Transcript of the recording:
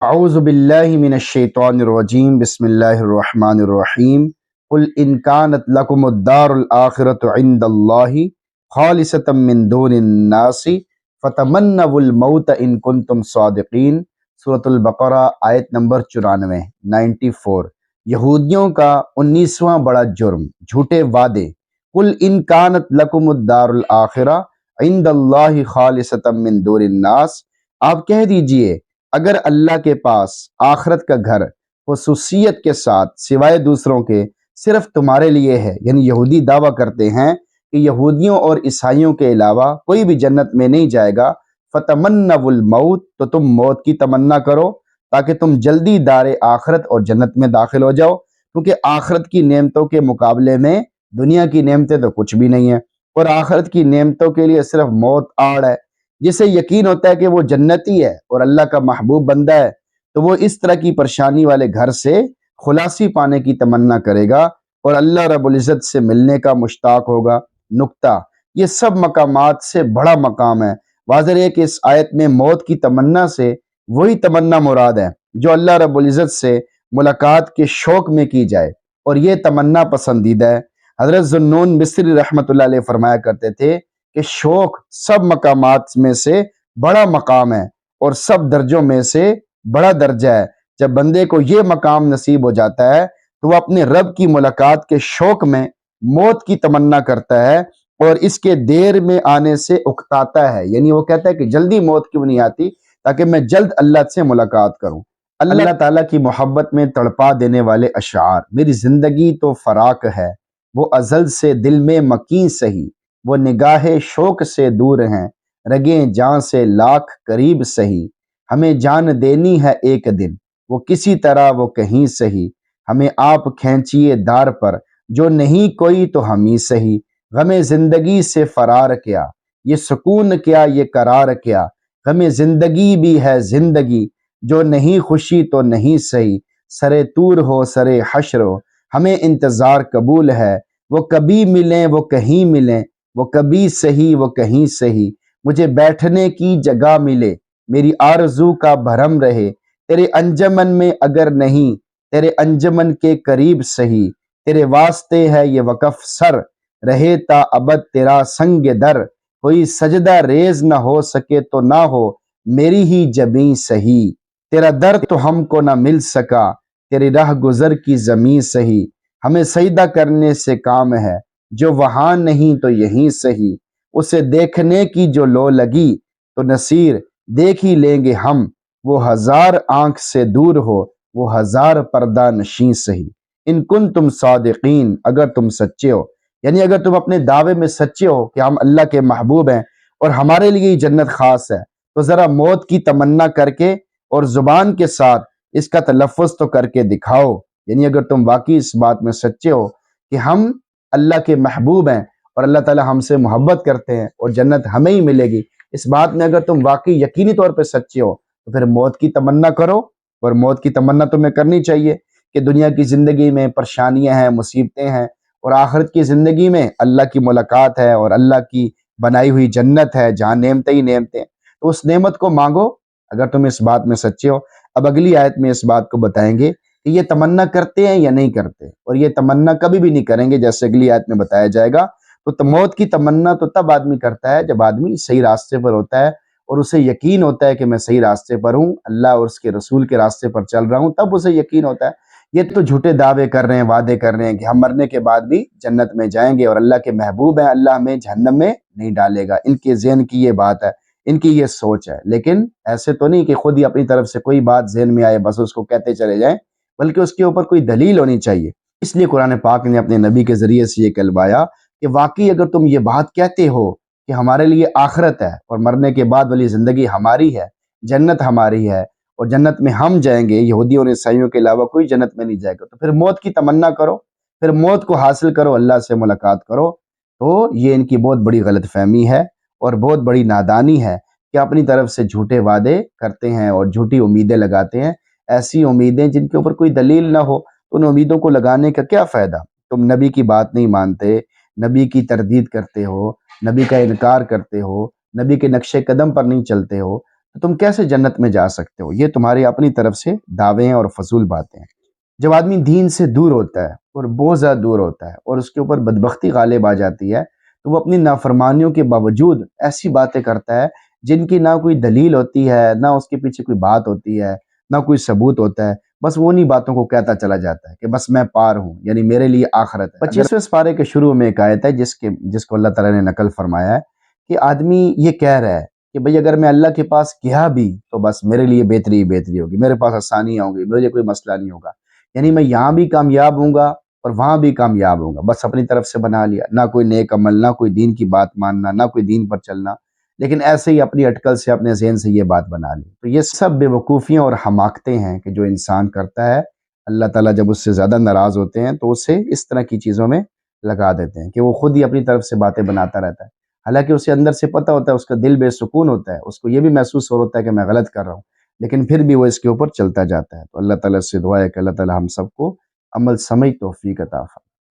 اعوذ باللہ من الشیطان الرجیم بسم اللہ الرحمن الرحیم قل ان کانت لکم الدار الآخرۃ عند اللہ خالصۃ من دون الناس فتمنوا الموت ان کنتم صادقین۔ سورۃ البقرہ آیت نمبر 94 یہودیوں کا 19واں بڑا جرم، جھوٹے وعدے۔ قل ان کانت لکم الدار الآخرہ عند اللہ خالصۃ من دون الناس، آپ کہہ دیجئے اگر اللہ کے پاس آخرت کا گھر خصوصیت کے ساتھ سوائے دوسروں کے صرف تمہارے لیے ہے، یعنی یہودی دعویٰ کرتے ہیں کہ یہودیوں اور عیسائیوں کے علاوہ کوئی بھی جنت میں نہیں جائے گا، فتمنوا الموت، تو تم موت کی تمنا کرو تاکہ تم جلدی دار آخرت اور جنت میں داخل ہو جاؤ، کیونکہ آخرت کی نعمتوں کے مقابلے میں دنیا کی نعمتیں تو کچھ بھی نہیں ہیں، اور آخرت کی نعمتوں کے لیے صرف موت آڑ ہے۔ جسے یقین ہوتا ہے کہ وہ جنتی ہے اور اللہ کا محبوب بندہ ہے، تو وہ اس طرح کی پریشانی والے گھر سے خلاصی پانے کی تمنا کرے گا اور اللہ رب العزت سے ملنے کا مشتاق ہوگا۔ نقطہ، یہ سب مقامات سے بڑا مقام ہے۔ واضح ہے کہ اس آیت میں موت کی تمنا سے وہی تمنا مراد ہے جو اللہ رب العزت سے ملاقات کے شوق میں کی جائے، اور یہ تمنا پسندیدہ ہے۔ حضرت ذوالنون مصری رحمۃ اللہ علیہ فرمایا کرتے تھے کہ شوق سب مقامات میں سے بڑا مقام ہے اور سب درجوں میں سے بڑا درجہ ہے۔ جب بندے کو یہ مقام نصیب ہو جاتا ہے تو وہ اپنے رب کی ملاقات کے شوق میں موت کی تمنا کرتا ہے اور اس کے دیر میں آنے سے اکتاتا ہے، یعنی وہ کہتا ہے کہ جلدی موت کیوں نہیں آتی تاکہ میں جلد اللہ سے ملاقات کروں۔ اللہ تعالیٰ کی محبت میں تڑپا دینے والے اشعار: میری زندگی تو فراق ہے، وہ ازل سے دل میں مکیں سہی، وہ نگاہ شوق سے دور ہیں، رگیں جان سے لاکھ قریب سہی، ہمیں جان دینی ہے ایک دن، وہ کسی طرح وہ کہیں سہی، ہمیں آپ کھینچیے دار پر، جو نہیں کوئی تو ہم ہی سہی، غم زندگی سے فرار کیا، یہ سکون کیا یہ قرار کیا، غم زندگی بھی ہے زندگی، جو نہیں خوشی تو نہیں سہی، سرے طور ہو سرے حشر ہو، ہمیں انتظار قبول ہے، وہ کبھی ملیں وہ کہیں ملیں، وہ کبھی سہی وہ کہیں سہی، مجھے بیٹھنے کی جگہ ملے، میری آرزو کا بھرم رہے، تیرے انجمن میں اگر نہیں، تیرے انجمن کے قریب سہی، تیرے واسطے ہے یہ وقف سر، رہے تا ابد تیرا سنگ در، کوئی سجدہ ریز نہ ہو سکے تو نہ ہو میری ہی جبیں سہی، تیرا در تو ہم کو نہ مل سکا، تیری راہ گزر کی زمین سہی، ہمیں سجدہ کرنے سے کام ہے، جو وہاں نہیں تو یہیں سہی، اسے دیکھنے کی جو لو لگی تو نصیر دیکھ ہی لیں گے ہم، وہ ہزار آنکھ سے دور ہو وہ ہزار پردہ نشیں سہی۔ ان کن تم صادقین، اگر تم سچے ہو، یعنی اگر تم اپنے دعوے میں سچے ہو کہ ہم اللہ کے محبوب ہیں اور ہمارے لیے یہ جنت خاص ہے، تو ذرا موت کی تمنا کر کے اور زبان کے ساتھ اس کا تلفظ تو کر کے دکھاؤ۔ یعنی اگر تم واقعی اس بات میں سچے ہو کہ ہم اللہ کے محبوب ہیں اور اللہ تعالی ہم سے محبت کرتے ہیں اور جنت ہمیں ہی ملے گی، اس بات میں اگر تم واقعی یقینی طور پہ سچے ہو تو پھر موت کی تمنا کرو، اور موت کی تمنا تمہیں کرنی چاہیے کہ دنیا کی زندگی میں پریشانیاں ہیں، مصیبتیں ہیں، اور آخرت کی زندگی میں اللہ کی ملاقات ہے اور اللہ کی بنائی ہوئی جنت ہے جہاں نعمتیں ہی نعمتیں، تو اس نعمت کو مانگو اگر تم اس بات میں سچے ہو۔ اب اگلی آیت میں اس بات کو بتائیں گے کہ یہ تمنا کرتے ہیں یا نہیں کرتے، اور یہ تمنا کبھی بھی نہیں کریں گے، جیسے اگلی آیت میں بتایا جائے گا۔ تو موت کی تمنا تو تب آدمی کرتا ہے جب آدمی صحیح راستے پر ہوتا ہے اور اسے یقین ہوتا ہے کہ میں صحیح راستے پر ہوں، اللہ اور اس کے رسول کے راستے پر چل رہا ہوں، تب اسے یقین ہوتا ہے۔ یہ تو جھوٹے دعوے کر رہے ہیں، وعدے کر رہے ہیں کہ ہم مرنے کے بعد بھی جنت میں جائیں گے اور اللہ کے محبوب ہیں، اللہ ہمیں جہنم میں نہیں ڈالے گا۔ ان کے ذہن کی یہ بات ہے، ان کی یہ سوچ ہے، لیکن ایسے تو نہیں کہ خود ہی اپنی طرف سے کوئی بات ذہن میں آئے بس اس کو کہتے چلے جائیں، بلکہ اس کے اوپر کوئی دلیل ہونی چاہیے۔ اس لیے قرآن پاک نے اپنے نبی کے ذریعے سے یہ کہلوایا کہ واقعی اگر تم یہ بات کہتے ہو کہ ہمارے لیے آخرت ہے اور مرنے کے بعد والی زندگی ہماری ہے، جنت ہماری ہے اور جنت میں ہم جائیں گے، یہودیوں اور عیسائیوں کے علاوہ کوئی جنت میں نہیں جائے گا، تو پھر موت کی تمنا کرو، پھر موت کو حاصل کرو، اللہ سے ملاقات کرو۔ تو یہ ان کی بہت بڑی غلط فہمی ہے اور بہت بڑی نادانی ہے کہ اپنی طرف سے جھوٹے وعدے کرتے ہیں اور جھوٹی امیدیں لگاتے ہیں، ایسی امیدیں جن کے اوپر کوئی دلیل نہ ہو، ان امیدوں کو لگانے کا کیا فائدہ؟ تم نبی کی بات نہیں مانتے، نبی کی تردید کرتے ہو، نبی کا انکار کرتے ہو، نبی کے نقش قدم پر نہیں چلتے ہو، تو تم کیسے جنت میں جا سکتے ہو؟ یہ تمہاری اپنی طرف سے دعوے ہیں اور فضول باتیں ہیں۔ جب آدمی دین سے دور ہوتا ہے اور بہت زیادہ دور ہوتا ہے اور اس کے اوپر بدبختی غالب آ جاتی ہے تو وہ اپنی نافرمانیوں کے باوجود ایسی باتیں کرتا ہے جن کی نہ کوئی دلیل ہوتی ہے، نہ اس کے پیچھے کوئی بات ہوتی ہے، نہ کوئی ثبوت ہوتا ہے، بس وہ انہی باتوں کو کہتا چلا جاتا ہے کہ بس میں پار ہوں، یعنی میرے لیے آخرت ہے۔ 25ویں پارے کے شروع میں ایک آیت ہے جس کو اللہ تعالیٰ نے نقل فرمایا ہے کہ آدمی یہ کہہ رہا ہے کہ بھئی اگر میں اللہ کے پاس گیا بھی تو بس میرے لیے بہتری ہی بہتری ہوگی، میرے پاس آسانیاں ہوں گی، مجھے کوئی مسئلہ نہیں ہوگا، یعنی میں یہاں بھی کامیاب ہوں گا اور وہاں بھی کامیاب ہوں گا، بس اپنی طرف سے بنا لیا، نہ کوئی نیک عمل، نہ کوئی دین کی بات ماننا، نہ کوئی دین پر چلنا، لیکن ایسے ہی اپنی اٹکل سے اپنے ذہن سے یہ بات بنا لی۔ تو یہ سب بے وقوفیاں اور حماقتیں ہیں کہ جو انسان کرتا ہے۔ اللہ تعالیٰ جب اس سے زیادہ ناراض ہوتے ہیں تو اسے اس طرح کی چیزوں میں لگا دیتے ہیں کہ وہ خود ہی اپنی طرف سے باتیں بناتا رہتا ہے، حالانکہ اسے اندر سے پتہ ہوتا ہے، اس کا دل بے سکون ہوتا ہے، اس کو یہ بھی محسوس ہو ہوتا ہے کہ میں غلط کر رہا ہوں، لیکن پھر بھی وہ اس کے اوپر چلتا جاتا ہے۔ تو اللہ تعالیٰ سے دعا ہے کہ اللہ تعالیٰ ہم سب کو عمل سمجھ توفیق عطا فرمائے۔